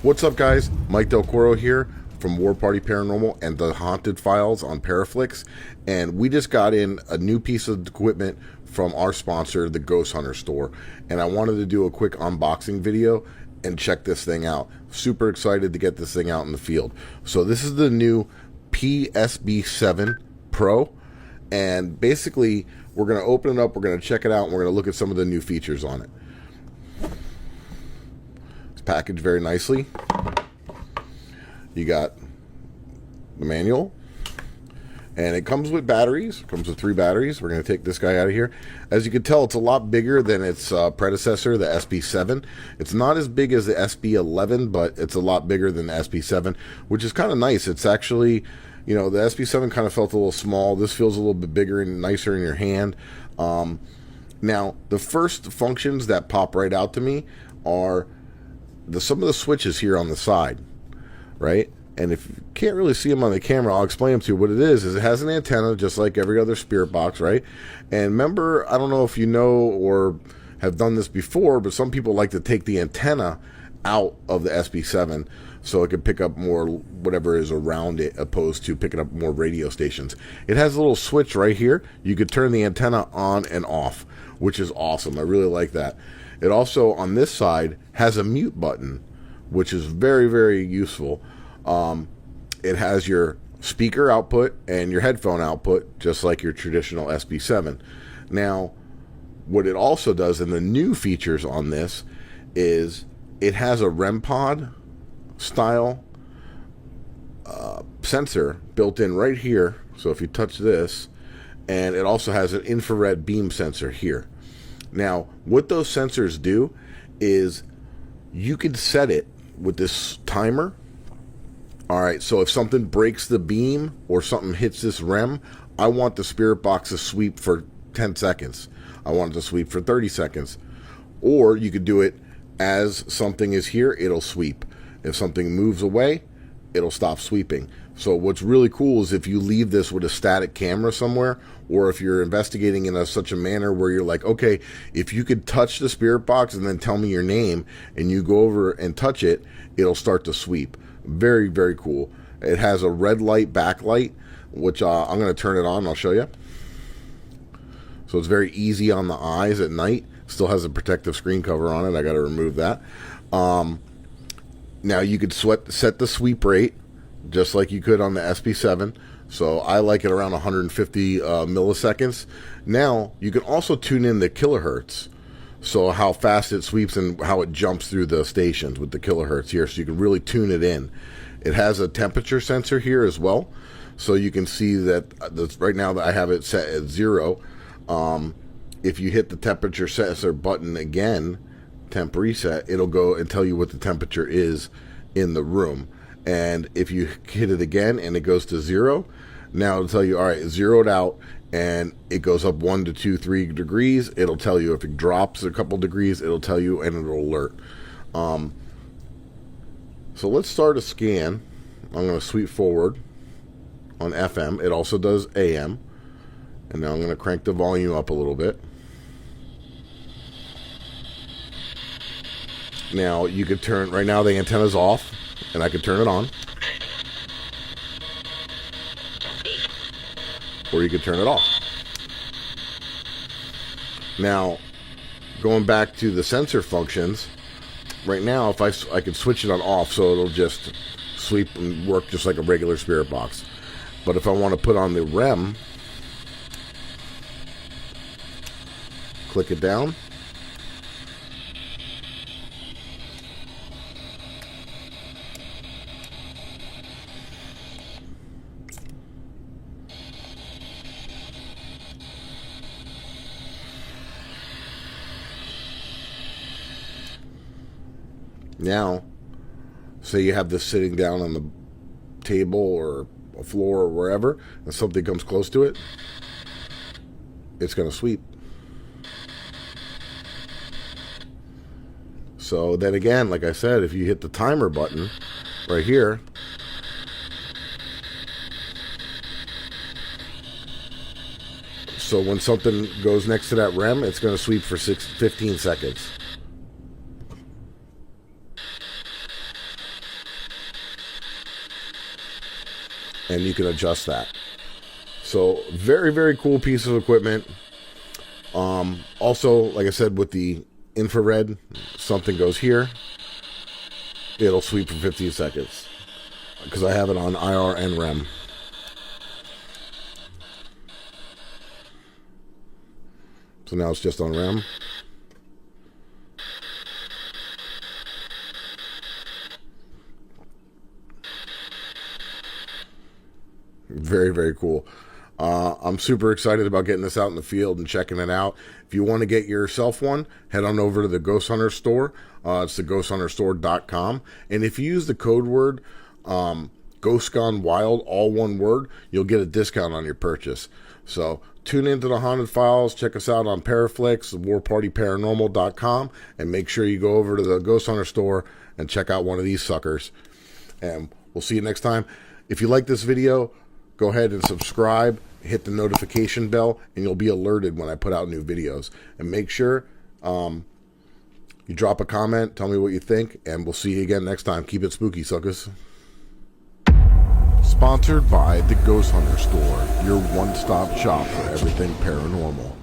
What's up, guys? Mike Del Coro here from War Party Paranormal and the Haunted Files on Paraflix, and we just got in a new piece of equipment from our sponsor, the Ghost Hunter store, and I wanted to do a quick unboxing video and check this thing out. Super excited to get this thing out in the field. So this is the new SB7 Pro, and basically we're going to open it up, we're going to check it out, and we're going to look at some of the new features on it. Packaged very nicely. You got the manual, and it comes with batteries. It comes with 3 batteries. We're going to take this guy out of here. As you can tell, it's a lot bigger than its predecessor, the SB7. It's not as big as the SB11, but it's a lot bigger than the SB7, which is kind of nice. It's actually, you know, the SB7 kind of felt a little small. This feels a little bit bigger and nicer in your hand. Now, the first functions that pop right out to me are some of the switches here on the side, right? And if you can't really see them on the camera, I'll explain them to you. What it is it has an antenna just like every other spirit box, right? And remember, I don't know if you know or have done this before, but some people like to take the antenna out of the SB7 so it can pick up more whatever is around it, opposed to picking up more radio stations. It has a little switch right here. You could turn the antenna on and off, which is awesome. I really like that. It also, on this side, has a mute button, which is very, very useful. It has your speaker output and your headphone output, just like your traditional SB7. Now, what it also does, and the new features on this, is it has a REM pod style sensor built in right here. So if you touch this, and it also has an infrared beam sensor here. Now, what those sensors do is you can set it with this timer. All right, so if something breaks the beam or something hits this REM, I want the spirit box to sweep for 10 seconds. I want it to sweep for 30 seconds. Or you could do it as something is here, it'll sweep. If something moves away, it'll stop sweeping. So what's really cool is if you leave this with a static camera somewhere, or if you're investigating in such a manner where you're like, okay, if you could touch the spirit box and then tell me your name, and you go over and touch it, it'll start to sweep. Very, very cool. It has a red light backlight, which I'm going to turn it on and I'll show you. So it's very easy on the eyes at night. Still has a protective screen cover on it. I got to remove that. Now you could set the sweep rate just like you could on the SB7. So I like it around 150 milliseconds. Now you can also tune in the kilohertz. So how fast it sweeps and how it jumps through the stations with the kilohertz here. So you can really tune it in. It has a temperature sensor here as well. So you can see that right now that I have it set at 0. If you hit the temperature sensor button again, temp reset, it'll go and tell you what the temperature is in the room. And if you hit it again and it goes to 0, now it'll tell you, all right, zeroed out, and it goes up 1 to 2, 3 degrees. It'll tell you. If it drops a couple degrees, it'll tell you, and it'll alert. So let's start a scan. I'm going to sweep forward on FM. It also does AM. And now I'm going to crank the volume up a little bit. Now you could turn, right now the antenna's off, and I could turn it on. Or you could turn it off. Now, going back to the sensor functions, right now if I could switch it on off, so it'll just sweep and work just like a regular spirit box. But if I want to put on the REM, click it down. Now, say you have this sitting down on the table or a floor or wherever, and something comes close to it, it's going to sweep. So then again, like I said, if you hit the timer button right here, so when something goes next to that REM, it's going to sweep for 15 seconds. and you can adjust that. So very, very cool piece of equipment. Also, like I said, with the infrared, something goes here, it'll sweep for 15 seconds because I have it on IR and REM. So now it's just on REM. Very, very cool. I'm super excited about getting this out in the field and checking it out. If you want to get yourself one, head on over to the Ghost Hunter store. It's the ghosthunterstore.com. And if you use the code word Ghost Gone Wild, all one word, you'll get a discount on your purchase. So tune into the Haunted Files. Check us out on Paraflix, warpartyparanormal.com, and make sure you go over to the Ghost Hunter store and check out one of these suckers. And we'll see you next time. If you like this video, go ahead and subscribe, hit the notification bell, and you'll be alerted when I put out new videos. And make sure you drop a comment, tell me what you think, and we'll see you again next time. Keep it spooky, suckers. Sponsored by the Ghost Hunter Store, your one-stop shop for everything paranormal.